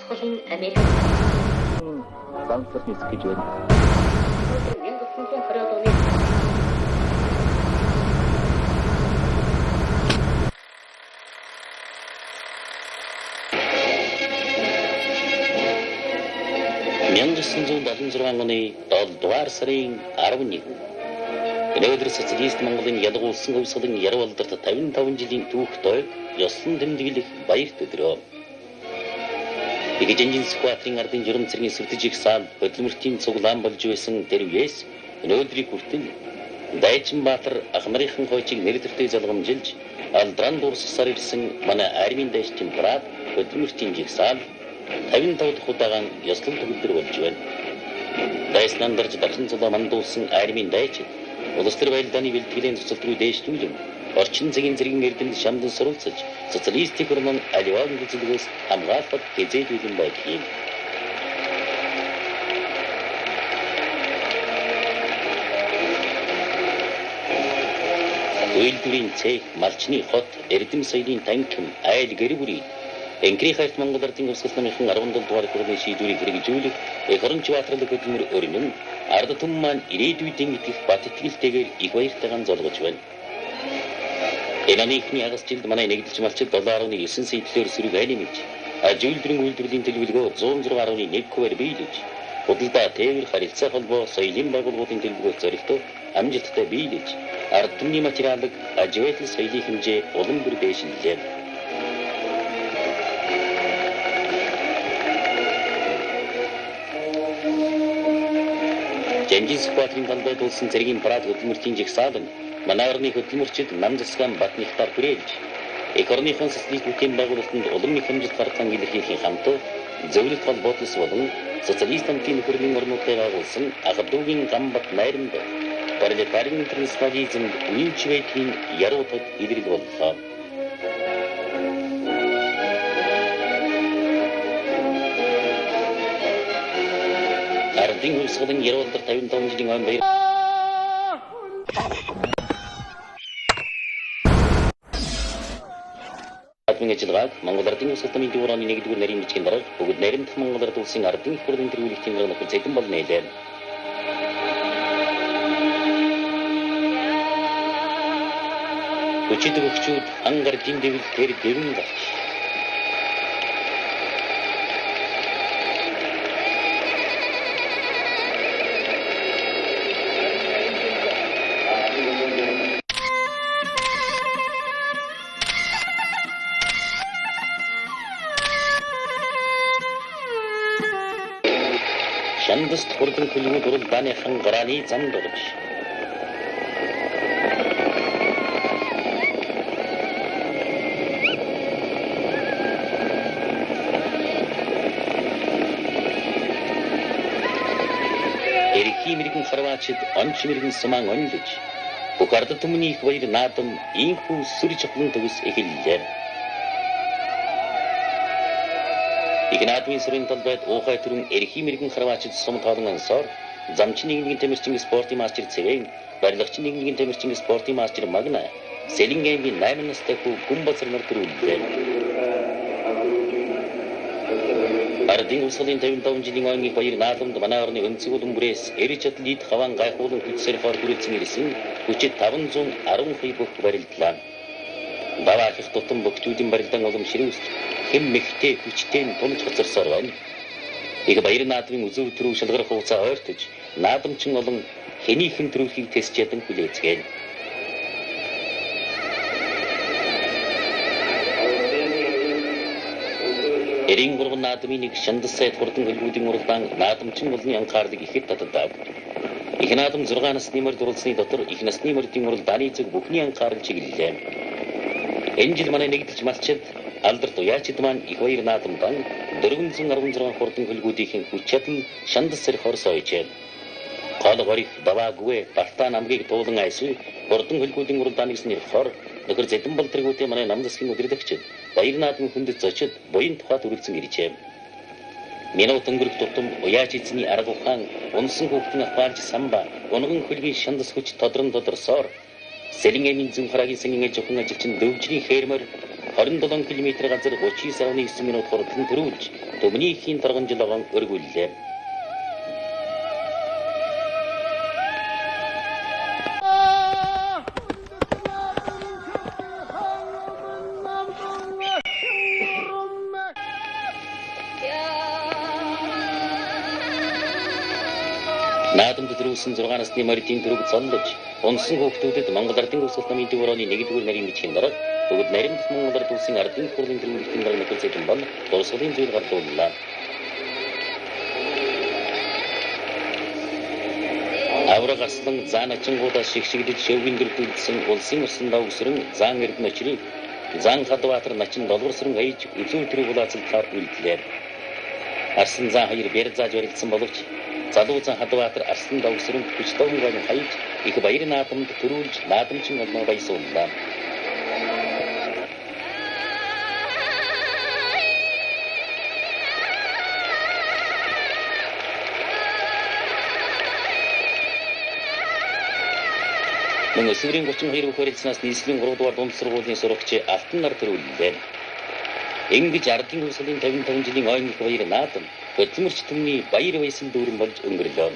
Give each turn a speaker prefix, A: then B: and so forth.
A: Хуулийн Америк
B: ганцлах нисэх гэж байна.
A: 1920 оны
B: оны 7 дугаар сарын 11 өнөөдөр социалист Монголын ялгуулсан хувьсгалын яруу алдарт 55 жилийн түүхтэй ёслон тэмдэглэх баярт өдрөө. Игжинжин скватрын ардын журам цэргийн сүрдэж их саал хөдөлмөртийн цуглаан болж байсан дэрвээс өнөөдрийг хүртэл Дайчинбаатар ах нарын хойчийг нэрдэртэй залгамжилж алдран дуурсгасаар ирсэн манай армийн дайчин брат хөдөлмөртийн жигсаал 55 дахь удаагаан ёслон төгөлдөр болж байна. Дайснан дарж дархан цолоо мандуулсан армийн дайчид улс төр байлдааны бэлтгэлийн цуцалт руу дээшлүүлэн орчин цагийн зэргийн эрдэмд шамдан суралцаж социалистик орнон аливаа үзэлгээс хамгаалахад хязгаарлалт байх юм. Үйлдвэрийн цех, малчны хот, эрдэм соёлын танхим, айл гэр бүлийг Энкри хайрт Монгол ардын хувьсгал намын 17 дугаар хүрээний шийдвэрийг хэрэгжүүлэх эх оронч баатралд хөдөлмөр өрнөн ард түмэн маань ирээдүйдээ итгэх бат итгэлтэйгээр их баяртайгаан золгож байна. Энэний хагас жилд манай нэгдэлж малчид 7.9 сая сөрөг айлмж ажилдрын үйлдвэрлэлийн төлөвлөгөө 106.1 хувиар биелэж худалдаа тээвэр харилцаа холбоо соёлын байгууллагын төлөвлөгөө зорилттой амжилттай биелэж ард түмний материалыг ажиглал соёлын хэмжээ улам бүр дэвшилжээ. Жанжин скватрын талбайд улсын цэргийн парад хөдөлмөртийн жигсаал нь манай орны хөдөлмөрчид нам засгаан батныхтаар хүрээлж эх орныхон социалист бүтээн байгуулалтанд улам их хэмжээнд гаргасан илэрхийлэхийн хамтаа зөвлөлт холбоотос болон социалист хамтын нөхөрлийн орнуудыг агуулсан ах дүүгийн гамбат найрамд пролетарийн интернационализмд үйлч байдлын яруудад илэрэл боллоо. Ардын хувьсгалын яруу алдар 55 жилийн өн баяр Администрацийг Монгол ардын хувьсгал намын дүүраны 1-р нарийн бичгийн дараа бүгд наримдах Монгол ард улсын ардын их хурлын төрүүлэгтийн дарга хүлцэдэн болно нэлээ. Хүчит өгчүүд ангардын дэвэл тэр дэвэн гарч Шандас хурдан хөлгүүд уралдааныхан гарааны замд орж Эрхийн мэрэгэн харваачид онч мэрэгэн сумаан онлож бүх ард түмний их баяр наадам ийхүү сүр чухлан төгс эхэллээ. Игнатийн сүрэн талбайд уухай түрэн эрхийн мэрэгэн харваачид сум тоолон ансоор замчин нэгэн тамирчин спортын мастер Цэвэн, барилгачин нэгэн тамирчин спортын мастер Магна, Сэлингийн 8 настай хүү Гүмбацар нар төрүүлжээ. Ардын хувьсгалын 55 жилийн ойнгийн баяр наадамд манай орны өнцөг улам бүрээс эрч атлет хаван гайхуулан хүчсээр хүрэлцэн ирсэн хүчит 512 бүх барилдлаа. Баваа их тутам бөгтүүдийн барилдан улам ширүүс хэм мэгтэй хүчтэй тулж хоцорсоор байна. Их баяр наадмын үзүүр төрөв шалгарах хугацаа ойртож наадамчин олон хэнийхэн төрөлхийг тесч ядан хүлээцгээв. Эрийн гурван наадмын нэг шандас сайд хурдан хөлгүүдийн уралдаан наадамчин болны анхаарлыг ихэд татдаг. Их наадам 6 насны мөр дурлсны дотор их насны мөрдийн уралдааны зөв бүхний анхаарал чиглэлээ. Энэ жил манай нэгдэлж малчид алдарт уяачид маань их баяр наадамдан 416 хурдан хөлгүүдийн хүч чадал шандас сэр хорсоojээ. Гол горих даваагүй Балтаа намгийг туулан айсуу хурдан хөлгүүдийн уралдааныг нэрхор нөхөр зэдэн болдргуудын манай нам засгийн өдөрдөгчд баяр наадам хүндэт зочид буян тухайд үргэлжлэн иржээ. Минут өнгөрөх тутам уяачидны арга ухаан унсан хүүхдийн ахварж самба унган хөлгийн шандас хүч тодрон тодорсоор Сэлингийн зүн харагийн сэнгийн жоохон ажилчин дөвжний хээрмөр 27 км газар 39.9 минут хурдан төрүүлж төмний ихийн торгон жилогон өргүүллээ. Наадамд төрүүлсэн 6 насны Маритийн төрөг цоллож, унсан хүүхдүүдэд Монгол Ардын Төгсгөл намын төвөрөний 1-р нарийн бичгийн дарга бүгд нарийн Монгол Ард улсын ардын хурлын төрөлхтөн дарга нөхцөлсөн бол дурсгалын зүйл гардууллаа. Авраг аслан заан ачингуудаас шигшигдэж шөвгөн дөрвөлдсөн улсын усан давсрын заан эрдэнэ очрыг заан Хадбаатар начин долгорсрон аяж үзүүл төрөг улаацалтаар үлдлээ. Арслан заан хоёр бэр зааж өрөлдсөн боловч залуу заан Хадбаатар арслан давсрын хүчтэн гань хаяж их баяр наадамд төрүүлж наадамчин олноо баясууллаа. Мөн өсвөрийн 32 хүрээлснээс нийслэлийн 3 дугаар дунд сургуулийн сурагч Алтан нар төрүүллээ. Ингэж ардын төгсгөлийн 55 жилийн ойн их баяр наадам хөдөлмөрч түмний баяр баясгалан дүүрэн болж өнгөрлөө.